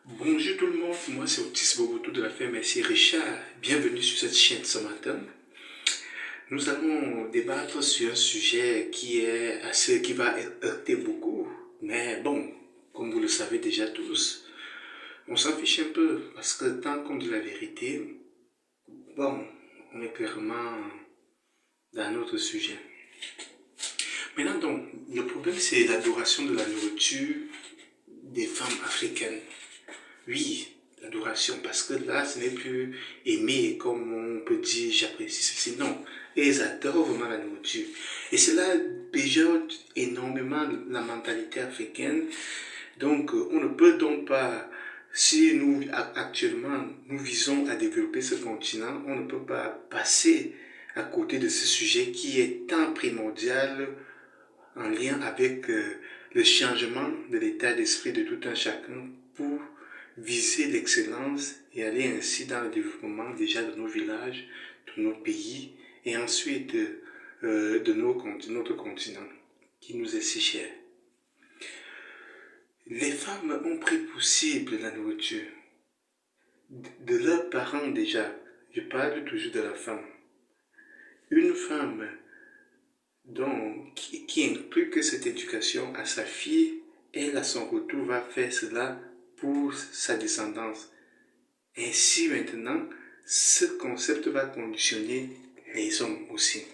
Bonjour tout le monde, moi c'est Otis Boboto de la ferme Merci Richard. Bienvenue sur cette chaîne ce matin. Nous allons débattre sur un sujet qui va heurter beaucoup. Mais bon, comme vous le savez déjà tous, on s'en fiche un peu parce que tant qu'on dit la vérité, bon, on est clairement dans notre sujet. Maintenant donc, le problème c'est l'adoration de la nourriture des femmes africaines. Oui, l'adoration, parce que là, ce n'est plus aimer comme on peut dire j'apprécie ceci. Non, elles adorent vraiment la nourriture. Et cela péjote énormément la mentalité africaine. Donc, on ne peut donc pas, si nous, actuellement, nous visons à développer ce continent, on ne peut pas passer à côté de ce sujet qui est tant primordial en lien avec le changement de l'état d'esprit de tout un chacun pour viser l'excellence et aller ainsi dans le développement déjà de nos villages, de nos pays et ensuite de notre continent qui nous est si cher. Les femmes ont pris pour cible la nourriture de leurs parents déjà. Je parle toujours de la femme. Une femme qui inculque cette éducation à sa fille, elle à son retour va faire cela pour sa descendance. Ainsi maintenant, ce concept va conditionner les hommes aussi.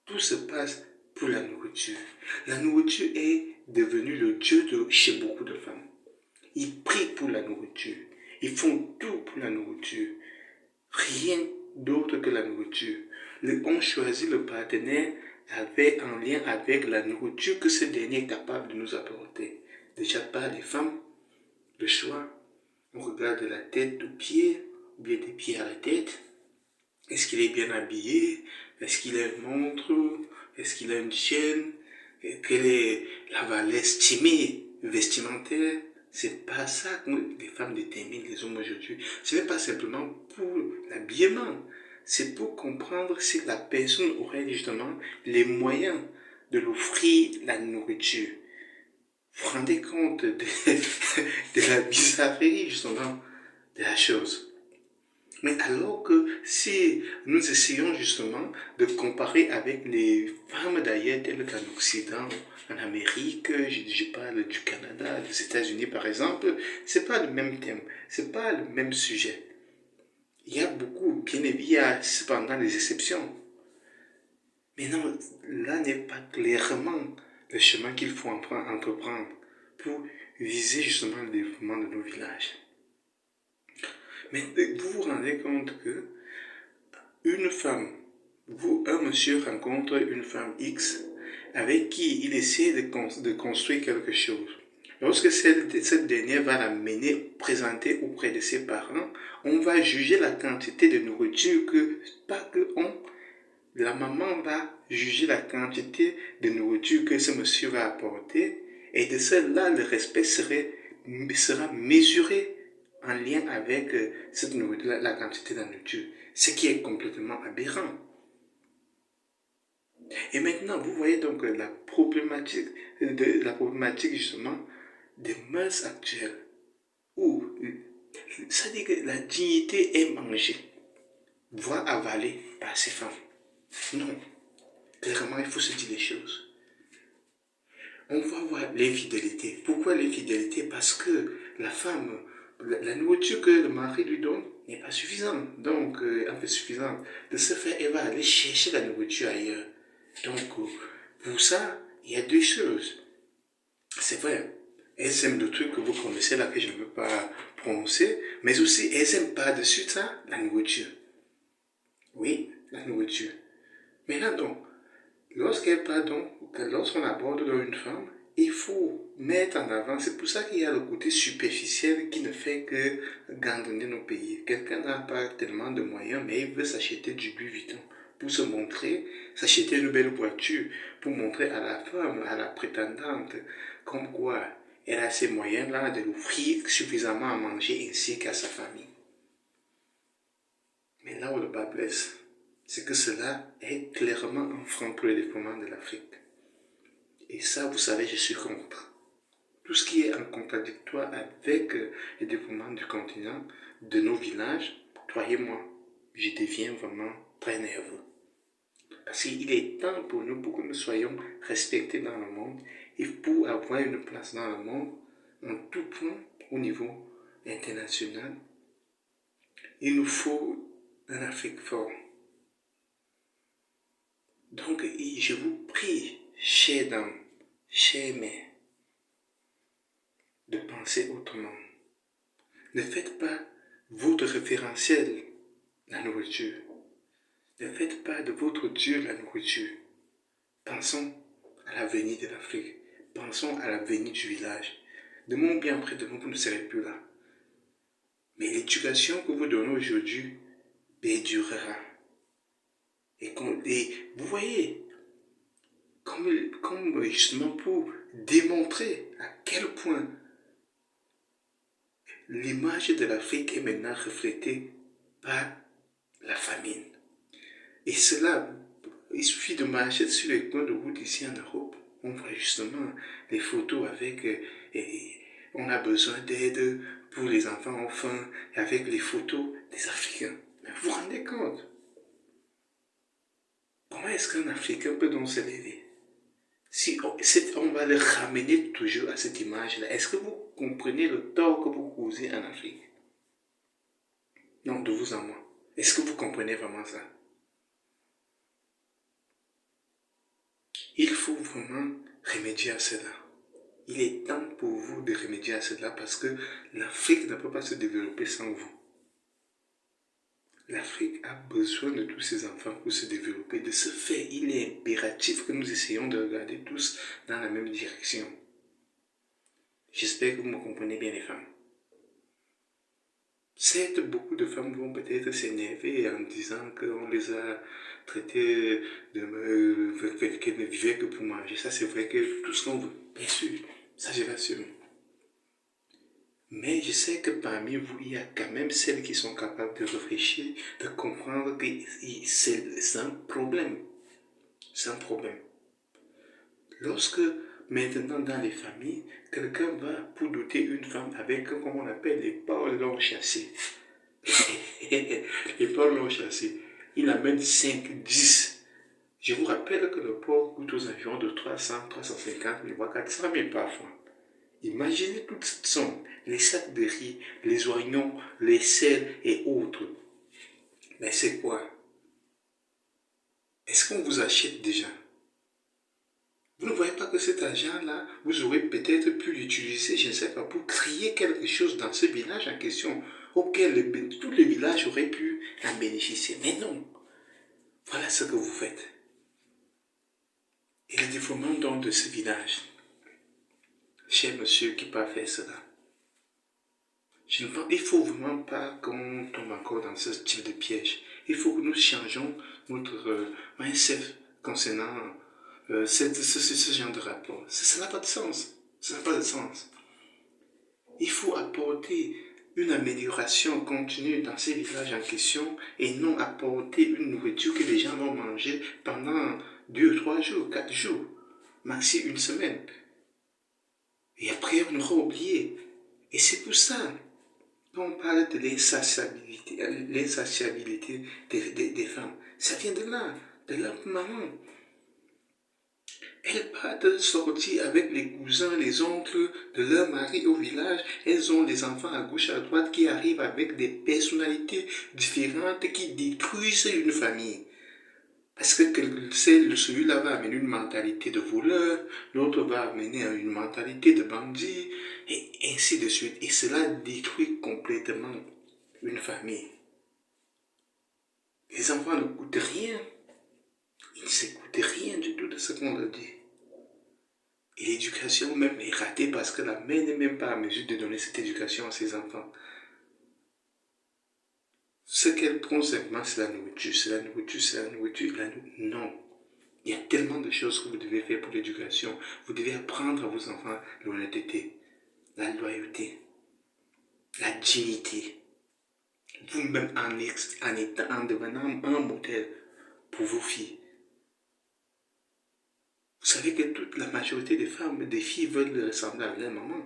Tout se passe pour la nourriture. La nourriture est devenue le dieu chez beaucoup de femmes. Ils prient pour la nourriture. Ils font tout pour la nourriture. Rien d'autre que la nourriture. On choisit le partenaire en lien avec la nourriture que ce dernier est capable de nous apporter. Déjà par les femmes, le choix. On regarde de la tête aux pieds, ou bien des pieds à la tête. Est-ce qu'il est bien habillé? Est-ce qu'il a une montre? Est-ce qu'il a une chaîne? Quelle est la valeur estimée vestimentaire? C'est pas ça que les femmes déterminent les hommes aujourd'hui. Ce n'est pas simplement pour l'habillement. C'est pour comprendre si la personne aurait justement les moyens de l'offrir la nourriture. Vous vous rendez compte de la bizarrerie justement de la chose. Mais alors que si nous essayons justement de comparer avec les femmes d'ailleurs telles qu'en Occident, en Amérique, je parle du Canada, des États-Unis par exemple, c'est pas le même thème, c'est pas le même sujet. Il y a beaucoup, bien évidemment, il y a cependant des exceptions. Mais non, là n'est pas clairement le chemin qu'il faut entreprendre pour viser justement le développement de nos villages. Mais vous vous rendez compte que une femme, un monsieur rencontre une femme X avec qui il essaie de construire quelque chose. Lorsque cette dernière va l'amener, présenter auprès de ses parents, on va juger la quantité de nourriture la maman va juger la quantité de nourriture que ce monsieur va apporter et de cela le respect sera mesuré en lien avec cette nourriture, la quantité de nourriture, ce qui est complètement aberrant. Et maintenant, vous voyez donc la problématique justement des mœurs actuelles, où ça dit que la dignité est mangée, voire avalée par ces femmes. Non, clairement, il faut se dire les choses. On va voir l'infidélité. Pourquoi l'infidélité? Parce que la femme, la nourriture que le mari lui donne n'est pas suffisante. Donc, en fait, suffisante. De ce fait, elle va aller chercher la nourriture ailleurs. Donc, pour ça, il y a deux choses. C'est vrai, elles aiment le truc que vous connaissez là, que je ne veux pas prononcer, mais aussi, elles aiment par-dessus ça la nourriture. Oui, la nourriture. Maintenant, donc, lorsqu'on aborde une femme, il faut mettre en avant, c'est pour ça qu'il y a le côté superficiel qui ne fait que gangrener nos pays. Quelqu'un n'a pas tellement de moyens, mais il veut s'acheter du Louis Vuitton pour se montrer, s'acheter une belle voiture pour montrer à la femme, à la prétendante, comme quoi elle a ces moyens-là de l'offrir suffisamment à manger ainsi qu'à sa famille. Mais là où le bas blesse, c'est que cela est clairement un frein pour le développement de l'Afrique. Et ça, vous savez, je suis contre. tout ce qui est en contradictoire avec le développement du continent, de nos villages, croyez-moi, je deviens vraiment très nerveux. Parce qu'il est temps pour nous, pour que nous soyons respectés dans le monde, et pour avoir une place dans le monde, en tout point, au niveau international, il nous faut un Afrique fort. Donc, je vous prie, chers dames, chers mères, de penser autrement. Ne faites pas votre référentiel la nourriture. Ne faites pas de votre Dieu la nourriture. Pensons à l'avenir de l'Afrique. Pensons à l'avenir du village. Demain, bien après-demain, vous ne serez plus là. Mais l'éducation que vous donnez aujourd'hui perdurera. Et vous voyez, comme justement pour démontrer à quel point l'image de l'Afrique est maintenant reflétée par la famine. Et cela, il suffit de marcher sur les coins de route ici en Europe. On voit justement les photos avec on a besoin d'aide pour les enfants enfants, avec les photos des Africains. Mais vous vous rendez compte? Comment est-ce qu'un Africain peut donc s'élever? Si on va le ramener toujours à cette image-là, est-ce que vous comprenez le tort que vous causez en Afrique? Non, de vous à moi. Est-ce que vous comprenez vraiment ça? Il faut vraiment remédier à cela. Il est temps pour vous de remédier à cela parce que l'Afrique ne peut pas se développer sans vous. L'Afrique a besoin de tous ses enfants pour se développer. De ce fait, il est impératif que nous essayons de regarder tous dans la même direction. J'espère que vous me comprenez bien les femmes. Certes, beaucoup de femmes vont peut-être s'énerver en disant qu'on les a traitées qu'elles ne vivaient que pour manger. Ça, c'est vrai que tout ce qu'on veut. Bien sûr, ça je l'assume. Mais je sais que parmi vous, il y a quand même celles qui sont capables de réfléchir, de comprendre que c'est un problème. C'est un problème. Lorsque maintenant dans les familles, quelqu'un va pour doter une femme avec, comme on appelle, les porcs longs chassés. Les porcs longs chassés. Il amène 5, 10. Je vous rappelle que le porc coûte aux environs de 300, 350 000, voire 400 000 parfois. Imaginez toute cette somme, les sacs de riz, les oignons, les sels et autres. Mais c'est quoi? Est-ce qu'on vous achète déjà? Vous ne voyez pas que cet argent-là, vous aurez peut-être pu l'utiliser, je ne sais pas, pour créer quelque chose dans ce village en question, auquel tous les villages auraient pu en bénéficier. Mais non, voilà ce que vous faites. Et le développement donc de ce village, cher monsieur qui peut faire cela, il ne faut vraiment pas qu'on tombe encore dans ce type de piège. Il faut que nous changeons notre mindset concernant ce genre de rapport. Ça n'a pas de sens. Ça n'a pas de sens. Il faut apporter une amélioration continue dans ces villages en question et non apporter une nourriture que les gens vont manger pendant 2, 3 jours, 4 jours, maxi une semaine. Et après, on aura oublié. Et c'est pour ça qu'on parle de l'insatiabilité des femmes. Ça vient de là, de leur maman. Elles partent sortir avec les cousins, les oncles de leur mari au village. Elles ont des enfants à gauche, à droite qui arrivent avec des personnalités différentes qui détruisent une famille. Parce que celui-là va amener une mentalité de voleur, l'autre va amener une mentalité de bandit, et ainsi de suite. Et cela détruit complètement une famille. Les enfants ne coûtent rien. Ils ne s'écoutent rien du tout de ce qu'on leur dit. Et l'éducation même est ratée parce que la mère n'est même pas en mesure de donner cette éducation à ses enfants. Ce qu'elle prend simplement, c'est la nourriture, c'est la nourriture, c'est la nourriture, Non. Il y a tellement de choses que vous devez faire pour l'éducation. Vous devez apprendre à vos enfants l'honnêteté, la loyauté, la dignité. Vous-même en devenant un modèle pour vos filles. Vous savez que toute la majorité des femmes, des filles veulent ressembler à leur maman.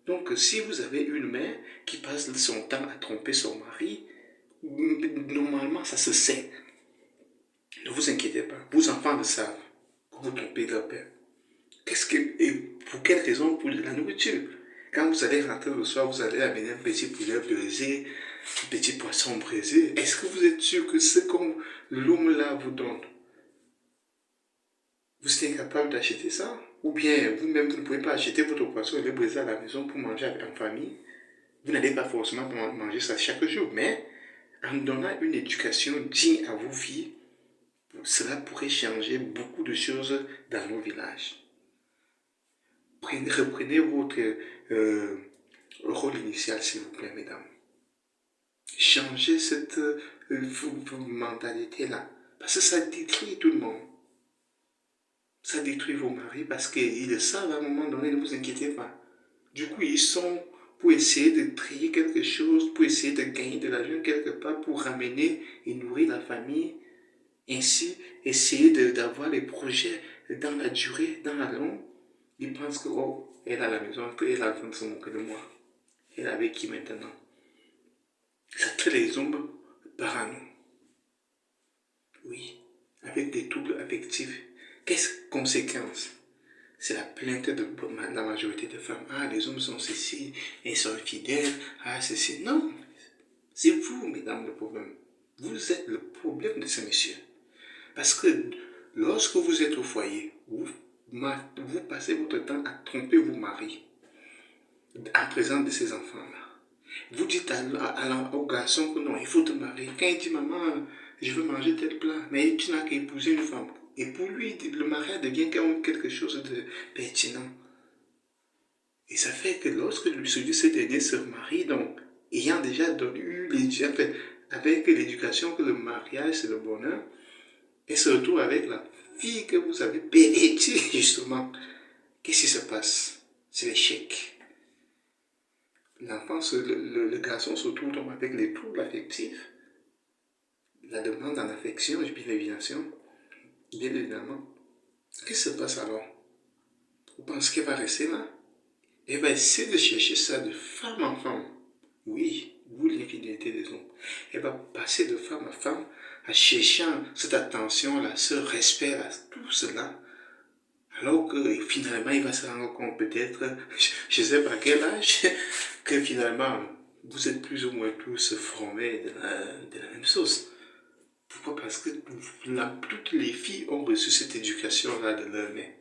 Donc, si vous avez une mère qui passe son temps à tromper son mari, normalement, ça se sait. Ne vous inquiétez pas. Vos enfants le savent que vous trompez leur père. Et pour quelle raison? Pour la nourriture. Quand vous allez rentrer le soir, vous allez amener un petit poulet braisé, un petit poisson braisé. Est-ce que vous êtes sûr que ce que l'homme là vous donne, vous êtes incapable d'acheter ça? Ou bien vous-même, vous ne pouvez pas acheter votre poisson et le braiser à la maison pour manger en famille? Vous n'allez pas forcément manger ça chaque jour, mais en donnant une éducation digne à vos filles, cela pourrait changer beaucoup de choses dans nos villages. Reprenez votre rôle initial, s'il vous plaît, mesdames. Changez cette mentalité-là. Parce que ça détruit tout le monde. Ça détruit vos maris parce qu'ils le savent à un moment donné, ne vous inquiétez pas. Du coup, ils sont pour essayer de trier quelque chose, pour essayer de gagner de l'argent quelque part, pour ramener et nourrir la famille. Ainsi, essayer d'avoir des projets dans la durée, dans la longue. Ils pensent que, oh, elle est à la maison, qu'elle a besoin de se moquer de moi. Elle est avec qui maintenant? Ça crée les hommes parano. Oui, avec des troubles affectifs. Qu'est-ce conséquence? C'est la plainte de la majorité des femmes. Ah, les hommes sont ceci, ils sont infidèles. Ah, ceci. Non, c'est vous, mesdames, le problème. Vous êtes le problème de ces messieurs. Parce que lorsque vous êtes au foyer, vous passez votre temps à tromper vos maris en présence de ces enfants-là. Vous dites au garçon que non, il faut te marier. Quand il dit maman, je veux manger tel plat, mais tu n'as qu'à épouser une femme. Et pour lui, le mariage devient quand même quelque chose de pertinent. Et ça fait que lorsque ce dernier se marie, donc, ayant déjà eu avec l'éducation que le mariage c'est le bonheur, et se retrouve avec la fille que vous avez pénétrée, justement, qu'est-ce qui se passe? C'est l'échec. L'enfant, le garçon se retrouve donc avec les troubles affectifs, la demande en affection, bien évidemment. Qu'est-ce qui se passe alors? Vous pensez qu'elle va rester là? Elle va essayer de chercher ça de femme en femme. Oui, vous l'infidélité des hommes. Elle va passer de femme à femme en cherchant cette attention-là, ce respect à tout cela. Alors que finalement, il va se rendre compte peut-être, je ne sais pas quel âge, que finalement, vous êtes plus ou moins tous formés de la même chose. Pourquoi? Parce que toutes les filles ont reçu cette éducation-là de leur mère.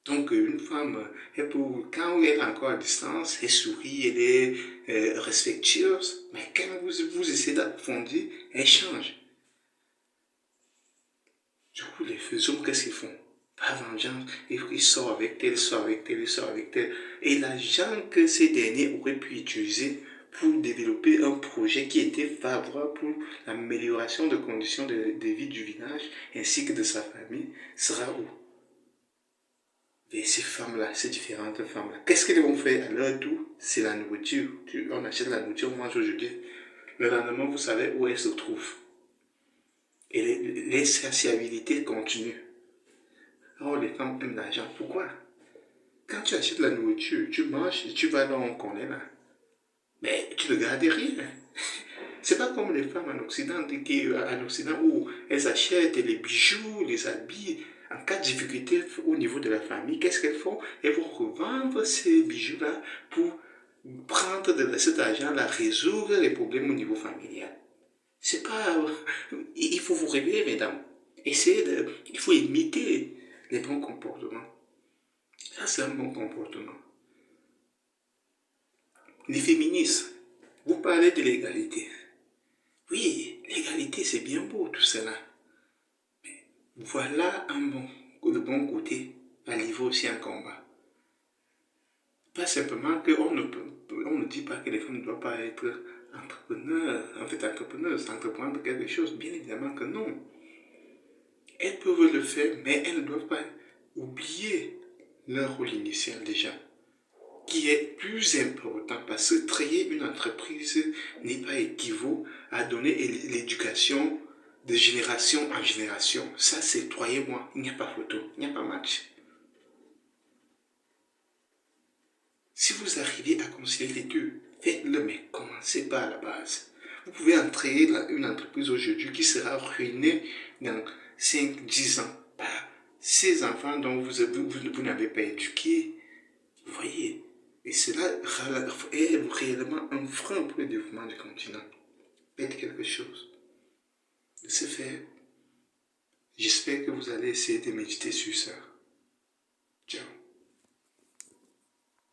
Donc, une femme, quand elle est encore à distance, elle sourit, elle est respectueuse, mais quand vous essayez d'approfondir, elle change. Du coup, les hommes, qu'est-ce qu'ils font? Par vengeance, ils sortent avec tel, ils sortent avec tel, ils sortent avec tel. Et l'argent que ces derniers auraient pu utiliser pour développer un projet qui était favorable pour l'amélioration des conditions de vie du village ainsi que de sa famille sera où? Et ces femmes-là, ces différentes femmes-là, qu'est-ce qu'elles vont faire à l'heure d'où? C'est la nourriture. On achète la nourriture, on mange aujourd'hui. Le lendemain, vous savez où elle se trouve. Et l'insatiabilité continue. Oh, les femmes aiment l'argent. Pourquoi? Quand tu achètes la nourriture, tu manges et tu vas là où on connaît là. Mais tu ne gardes rien. C'est pas comme les femmes en Occident où elles achètent les bijoux, les habits. En cas de difficulté au niveau de la famille, qu'est-ce qu'elles font? Elles vont revendre ces bijoux-là pour prendre de cet argent-là, résoudre les problèmes au niveau familial. C'est pas... Il faut vous réveiller, mesdames. Il faut imiter les bons comportements. Ça, c'est un bon comportement. Les féministes, vous parlez de l'égalité. Oui, l'égalité, c'est bien beau, tout cela. Mais voilà le bon côté à livrer aussi un combat. Pas simplement qu'on ne dit pas que les femmes ne doivent pas être entrepreneuses, entreprendre quelque chose. Bien évidemment que non. Elles peuvent le faire, mais elles ne doivent pas oublier leur rôle initial déjà, qui est plus important parce que créer une entreprise n'est pas équivaut à donner l'éducation de génération en génération. Ça, c'est toi et moi. Il n'y a pas photo, il n'y a pas match. Si vous arrivez à concilier les deux, faites-le, mais commencez pas à la base. Vous pouvez entrer une entreprise aujourd'hui qui sera ruinée dans 5, 10 ans par ces enfants dont vous n'avez pas éduqué. Vous voyez, et cela est réellement un frein pour le développement du continent. Faites quelque chose. De ce fait, j'espère que vous allez essayer de méditer sur ça.